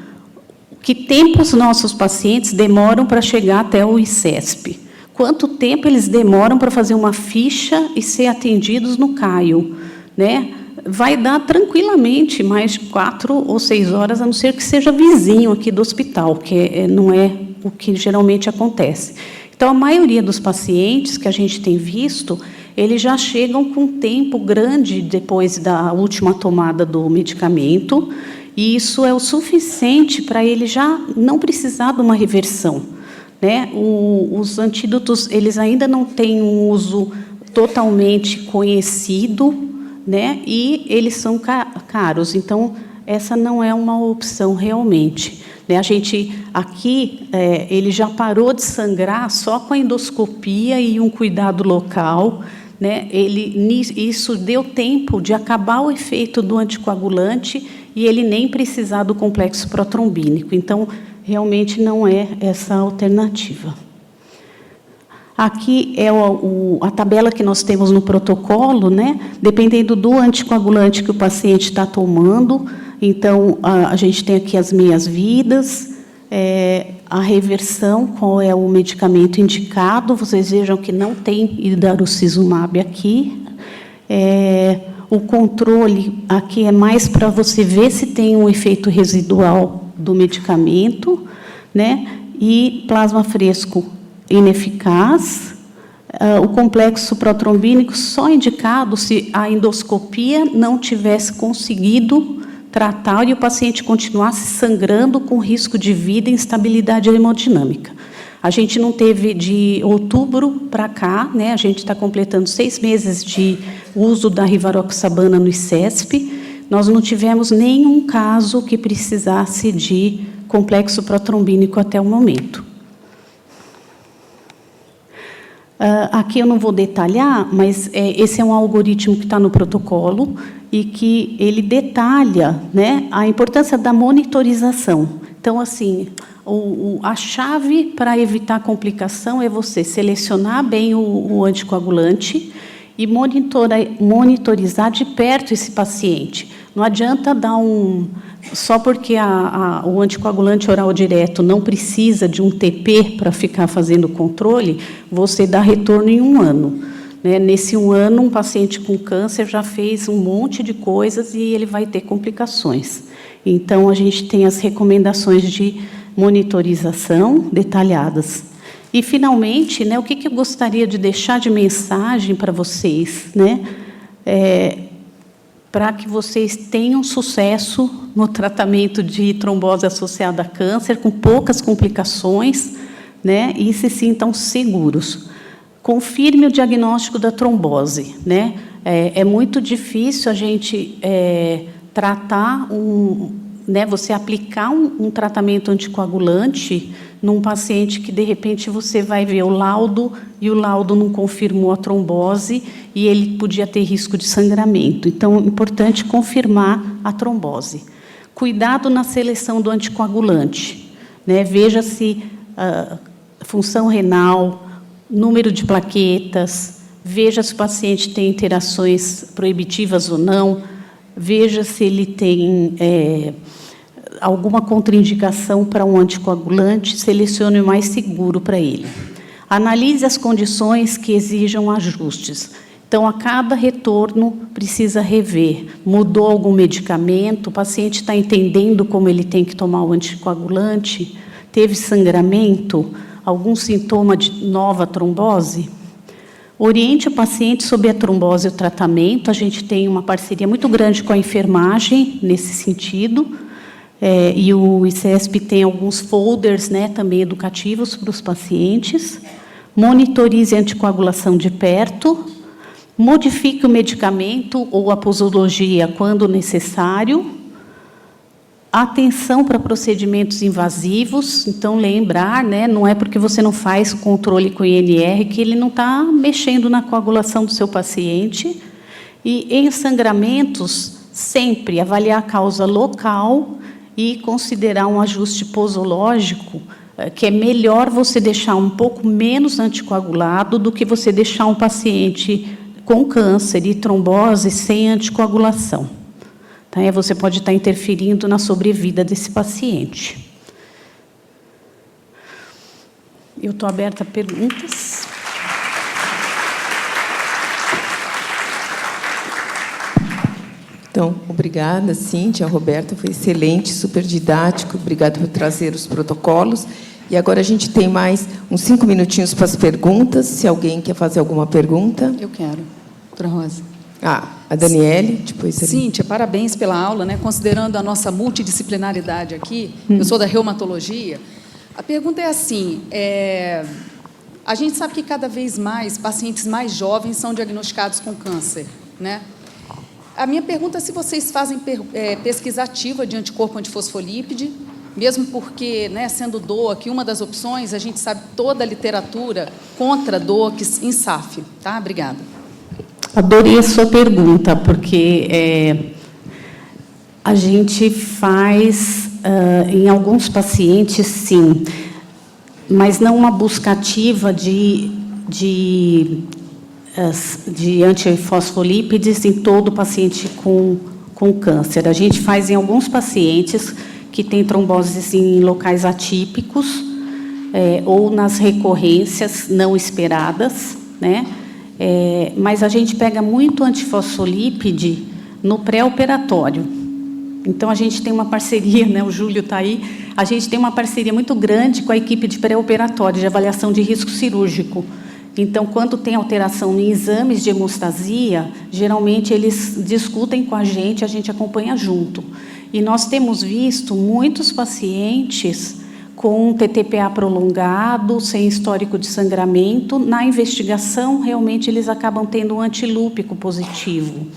que tempo os nossos pacientes demoram para chegar até o ICESP, quanto tempo eles demoram para fazer uma ficha e ser atendidos no CAIO, né? Vai dar tranquilamente mais de 4 ou 6 horas, a não ser que seja vizinho aqui do hospital, que não é o que geralmente acontece. Então, a maioria dos pacientes que a gente tem visto, eles já chegam com um tempo grande depois da última tomada do medicamento, e isso é o suficiente para ele já não precisar de uma reversão, né? Os antídotos, eles ainda não têm um uso totalmente conhecido, né? E eles são caros, então essa não é uma opção realmente, né? A gente aqui ele já parou de sangrar só com a endoscopia e um cuidado local, né? Isso deu tempo de acabar o efeito do anticoagulante e ele nem precisar do complexo protrombínico. Então, realmente não é essa alternativa. Aqui é a tabela que nós temos no protocolo, né? Dependendo do anticoagulante que o paciente está tomando. Então, a gente tem aqui as meias-vidas, a reversão, qual é o medicamento indicado. Vocês vejam que não tem idarucizumab aqui. O controle aqui é mais para você ver se tem um efeito residual do medicamento, né? E plasma fresco ineficaz. O complexo protrombínico só indicado se a endoscopia não tivesse conseguido tratar e o paciente continuasse sangrando com risco de vida e instabilidade hemodinâmica. A gente não teve de outubro para cá, né? A gente está completando 6 meses de uso da rivaroxabana no ICESP. Nós não tivemos nenhum caso que precisasse de complexo protrombínico até o momento. Aqui eu não vou detalhar, mas esse é um algoritmo que está no protocolo e que ele detalha, né, a importância da monitorização. Então, assim, a chave para evitar complicação é você selecionar bem o anticoagulante e monitorizar de perto esse paciente. Não adianta dar só porque o anticoagulante oral direto não precisa de um TP para ficar fazendo controle, você dá retorno em 1 ano. Né? Nesse 1 ano, um paciente com câncer já fez um monte de coisas e ele vai ter complicações. Então, a gente tem as recomendações de monitorização detalhadas. E, finalmente, né, o que eu gostaria de deixar de mensagem para vocês, né? Para que vocês tenham sucesso no tratamento de trombose associada a câncer, com poucas complicações, né, e se sintam seguros. Confirme o diagnóstico da trombose, né? É muito difícil a gente tratar né, você aplicar um tratamento anticoagulante num paciente que, de repente, você vai ver o laudo e o laudo não confirmou a trombose e ele podia ter risco de sangramento. Então, é importante confirmar a trombose. Cuidado na seleção do anticoagulante, né? Veja se função renal, número de plaquetas, veja se o paciente tem interações proibitivas ou não, veja se ele tem alguma contraindicação para um anticoagulante, selecione o mais seguro para ele. Analise as condições que exijam ajustes. Então, a cada retorno, precisa rever. Mudou algum medicamento? O paciente está entendendo como ele tem que tomar o anticoagulante? Teve sangramento? Algum sintoma de nova trombose? Oriente o paciente sobre a trombose e o tratamento. A gente tem uma parceria muito grande com a enfermagem nesse sentido. E o ICESP tem alguns folders, né, também educativos para os pacientes. Monitorize a anticoagulação de perto. Modifique o medicamento ou a posologia quando necessário. Atenção para procedimentos invasivos. Então, lembrar, né, não é porque você não faz controle com o INR que ele não está mexendo na coagulação do seu paciente. E, em sangramentos, sempre avaliar a causa local e considerar um ajuste posológico, que é melhor você deixar um pouco menos anticoagulado do que você deixar um paciente com câncer e trombose sem anticoagulação. Tá? Você pode estar interferindo na sobrevida desse paciente. Eu estou aberta a perguntas. Então, obrigada, Cíntia, Roberta, foi excelente, super didático, obrigada por trazer os protocolos. E agora a gente tem mais uns 5 minutinhos para as perguntas, se alguém quer fazer alguma pergunta. Eu quero, doutora Rosa. A Daniele, depois... Cíntia, parabéns pela aula, né? Considerando a nossa multidisciplinaridade aqui, eu sou da reumatologia. A pergunta é assim, a gente sabe que cada vez mais pacientes mais jovens são diagnosticados com câncer, né? A minha pergunta é se vocês fazem pesquisa ativa de anticorpo antifosfolípide, mesmo porque, né, sendo DOAC uma das opções, a gente sabe toda a literatura contra DOACs em SAF. Tá? Obrigada. Adorei a sua pergunta, porque a gente faz, em alguns pacientes, sim, mas não uma busca ativa de antifosfolípides em todo paciente com câncer. A gente faz em alguns pacientes que têm tromboses em locais atípicos ou nas recorrências não esperadas, né? Mas a gente pega muito antifosfolípide no pré-operatório. Então, a gente tem uma parceria, né? O Júlio está aí, a gente tem uma parceria muito grande com a equipe de pré-operatório, de avaliação de risco cirúrgico. Então, quando tem alteração em exames de hemostasia, geralmente eles discutem com a gente acompanha junto. E nós temos visto muitos pacientes com TTPA prolongado, sem histórico de sangramento. Na investigação, realmente, eles acabam tendo um antilúpico positivo.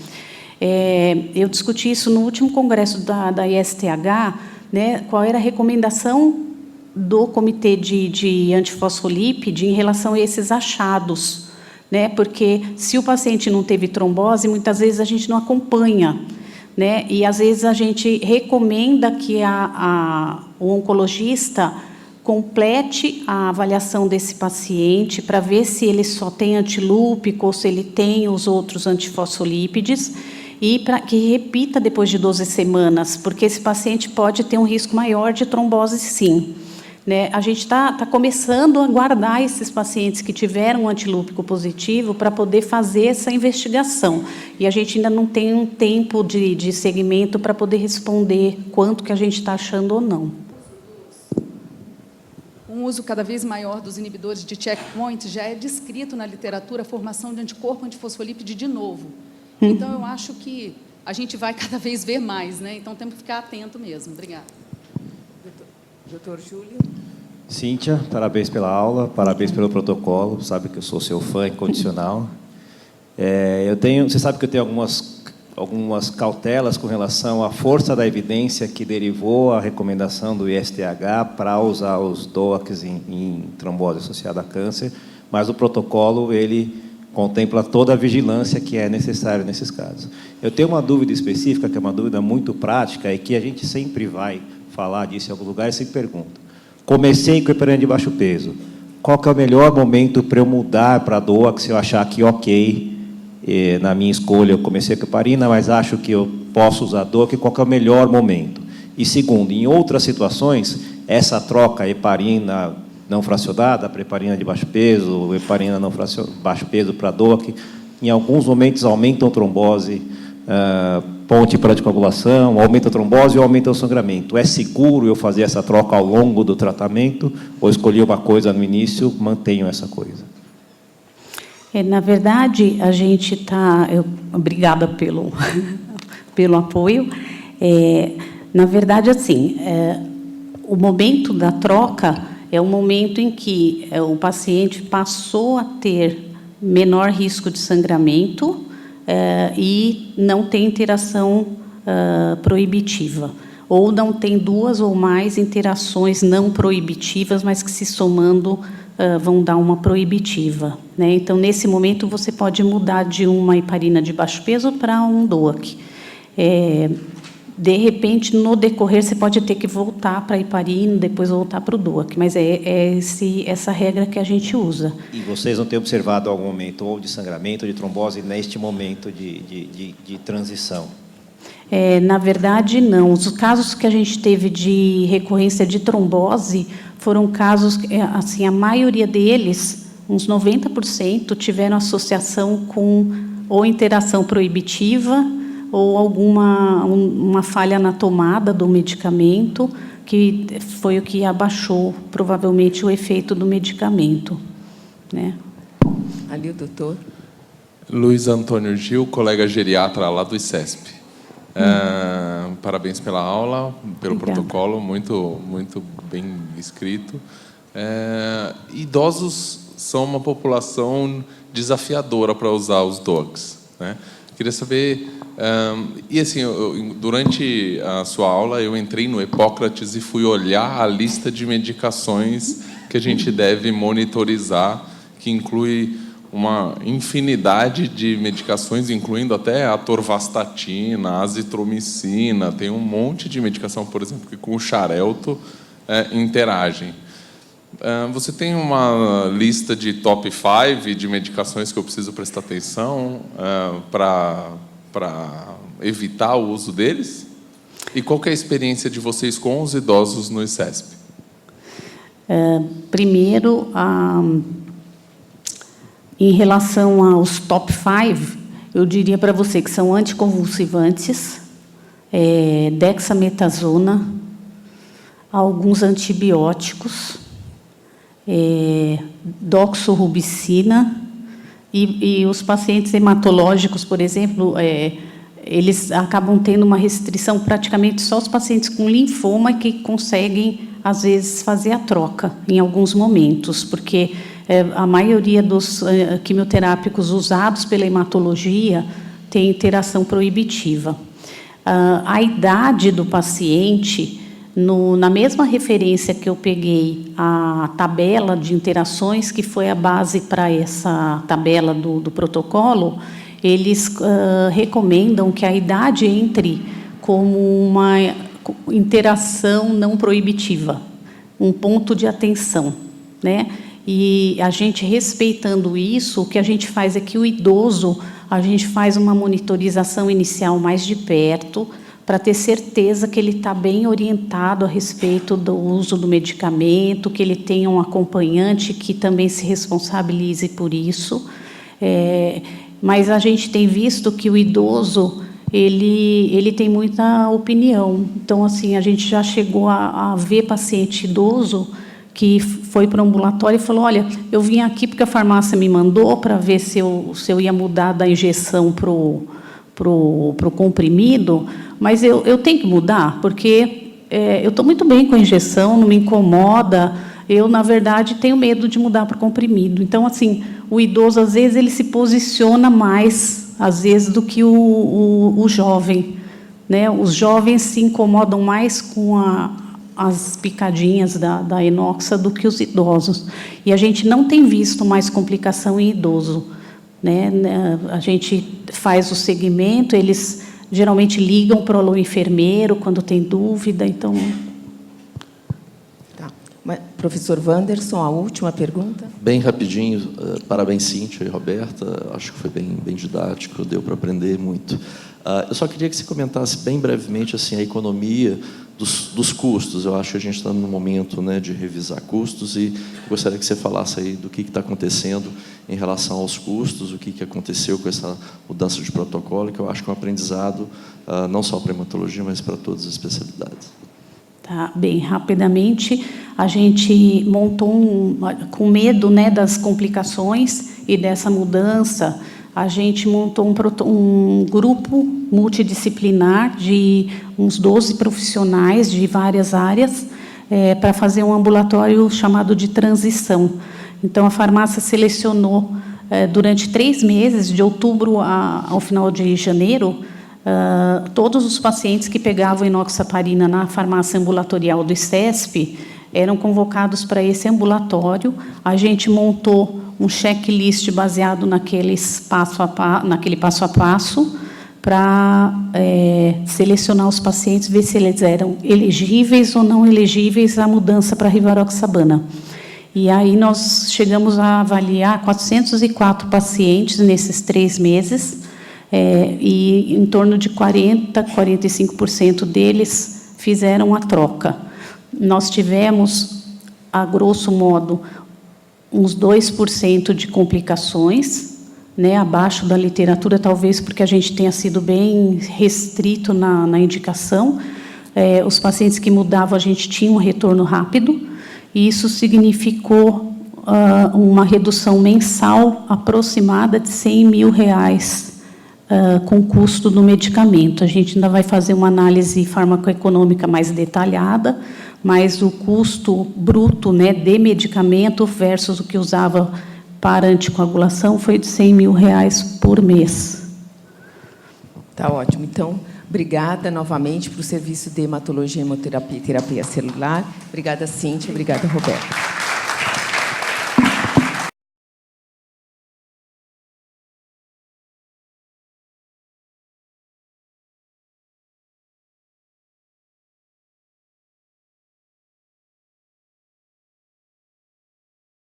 Eu discuti isso no último congresso da ISTH, né, qual era a recomendação do comitê de antifosfolípide em relação a esses achados, né? Porque se o paciente não teve trombose, muitas vezes a gente não acompanha, né? E às vezes a gente recomenda que o oncologista complete a avaliação desse paciente para ver se ele só tem antilúpico ou se ele tem os outros antifosfolípides e para que repita depois de 12 semanas, porque esse paciente pode ter um risco maior de trombose, sim. Né? A gente está começando a guardar esses pacientes que tiveram um antilúpico positivo para poder fazer essa investigação. E a gente ainda não tem um tempo de segmento para poder responder quanto que a gente está achando ou não. Um uso cada vez maior dos inibidores de checkpoint já é descrito na literatura a formação de anticorpo antifosfolípide de novo. Então, eu acho que a gente vai cada vez ver mais, né? Então, temos que ficar atento mesmo. Obrigada. Doutor Júlio. Cíntia, parabéns pela aula, parabéns pelo protocolo, sabe que eu sou seu fã incondicional. Você sabe que eu tenho algumas cautelas com relação à força da evidência que derivou a recomendação do ISTH para usar os DOACs em trombose associada a câncer, mas o protocolo, ele contempla toda a vigilância que é necessária nesses casos. Eu tenho uma dúvida específica, que é uma dúvida muito prática, e que a gente sempre vai falar disso em algum lugar, e se pergunta. Comecei com heparina de baixo peso. Qual que é o melhor momento para eu mudar para a DOAC, se eu achar que ok, na minha escolha eu comecei com heparina, mas acho que eu posso usar a DOAC, qual que é o melhor momento? E segundo, em outras situações, essa troca heparina não fracionada para heparina de baixo peso, heparina não baixo peso para DOAC, em alguns momentos aumentam a trombose, ponte para anticoagulação, aumenta a trombose ou aumenta o sangramento. É seguro eu fazer essa troca ao longo do tratamento ou escolher uma coisa no início, mantenho essa coisa? Na verdade, a gente está... Obrigada pelo apoio. Na verdade, assim, o momento da troca é o momento em que o paciente passou a ter menor risco de sangramento e não tem interação proibitiva, ou não tem 2 ou mais interações não proibitivas, mas que, se somando, vão dar uma proibitiva, né? Então, nesse momento, você pode mudar de uma heparina de baixo peso para um DOAC. de repente, no decorrer, você pode ter que voltar para a heparina, depois voltar para o DOAC, mas essa regra que a gente usa. E vocês não têm observado algum momento ou de sangramento ou de trombose neste momento de transição? Na verdade, não. Os casos que a gente teve de recorrência de trombose foram casos, assim, a maioria deles, uns 90%, tiveram associação com ou interação proibitiva ou uma falha na tomada do medicamento, que foi o que abaixou, provavelmente, o efeito do medicamento, né? Ali o doutor. Luiz Antônio Gil, colega geriatra lá do ICESP. Parabéns pela aula, pelo Obrigada. protocolo, muito bem escrito. Idosos são uma população desafiadora para usar os DOACs, né? Queria saber... e assim, durante a sua aula, eu entrei no Epócrates e fui olhar a lista de medicações que a gente deve monitorizar, que inclui uma infinidade de medicações, incluindo até atorvastatina, azitromicina, tem um monte de medicação, por exemplo, que com o xarelto interagem. Você tem uma lista de top 5 de medicações que eu preciso prestar atenção para evitar o uso deles? E qual que é a experiência de vocês com os idosos no ICESP? Primeiro, em relação aos top 5, eu diria para você que são anticonvulsivantes, dexametasona, alguns antibióticos, doxorubicina, e os pacientes hematológicos, por exemplo, eles acabam tendo uma restrição, praticamente só os pacientes com linfoma que conseguem, às vezes, fazer a troca, em alguns momentos, porque a maioria dos quimioterápicos usados pela hematologia tem interação proibitiva. A idade do paciente, na mesma referência que eu peguei a tabela de interações, que foi a base para essa tabela do protocolo, eles recomendam que a idade entre como uma interação não proibitiva, um ponto de atenção, né? E a gente, respeitando isso, o que a gente faz é que o idoso, a gente faz uma monitorização inicial mais de perto, para ter certeza que ele está bem orientado a respeito do uso do medicamento, que ele tenha um acompanhante que também se responsabilize por isso. Mas a gente tem visto que o idoso, ele tem muita opinião. Então, assim, a gente já chegou a ver paciente idoso que foi para o ambulatório e falou: olha, eu vim aqui porque a farmácia me mandou para ver se eu ia mudar da injeção para o comprimido, mas eu tenho que mudar, porque eu estou muito bem com a injeção, não me incomoda, eu, na verdade, tenho medo de mudar para o comprimido. Então, assim, o idoso, às vezes, ele se posiciona mais, às vezes, do que o jovem, né? Os jovens se incomodam mais com as picadinhas da enoxa do que os idosos. E a gente não tem visto mais complicação em idoso, né? A gente faz o segmento, eles geralmente ligam para o enfermeiro quando tem dúvida. Então, tá. Professor Wanderson, a última pergunta. Bem rapidinho, parabéns, Cíntia e Roberta, acho que foi bem didático, deu para aprender muito. Eu só queria que você comentasse bem brevemente assim, a economia dos custos. Eu acho que a gente está num momento, né, de revisar custos e gostaria que você falasse aí do que está acontecendo em relação aos custos, o que aconteceu com essa mudança de protocolo, que eu acho que é um aprendizado não só para a hematologia, mas para todas as especialidades. Tá, bem, rapidamente, a gente montou, com medo, né, das complicações e dessa mudança, a gente montou um grupo multidisciplinar de uns 12 profissionais de várias áreas para fazer um ambulatório chamado de transição. Então, a farmácia selecionou, durante 3 meses, de outubro ao final de janeiro, todos os pacientes que pegavam enoxaparina na farmácia ambulatorial do ICESP eram convocados para esse ambulatório. A gente montou um checklist baseado naquele passo a passo, para selecionar os pacientes, ver se eles eram elegíveis ou não elegíveis à mudança para rivaroxabana. E aí nós chegamos a avaliar 404 pacientes nesses 3 meses, e em torno de 45% deles fizeram a troca. Nós tivemos, a grosso modo, uns 2% de complicações, né, abaixo da literatura, talvez porque a gente tenha sido bem restrito na indicação. Os pacientes que mudavam, a gente tinha um retorno rápido, e isso significou uma redução mensal aproximada de R$100 mil com o custo do medicamento. A gente ainda vai fazer uma análise farmacoeconômica mais detalhada, mas o custo bruto, né, de medicamento versus o que usava para anticoagulação foi de R$100 mil por mês. Tá ótimo. Então, obrigada novamente para o serviço de hematologia, hemoterapia e terapia celular. Obrigada, Cíntia. Obrigada, Roberto.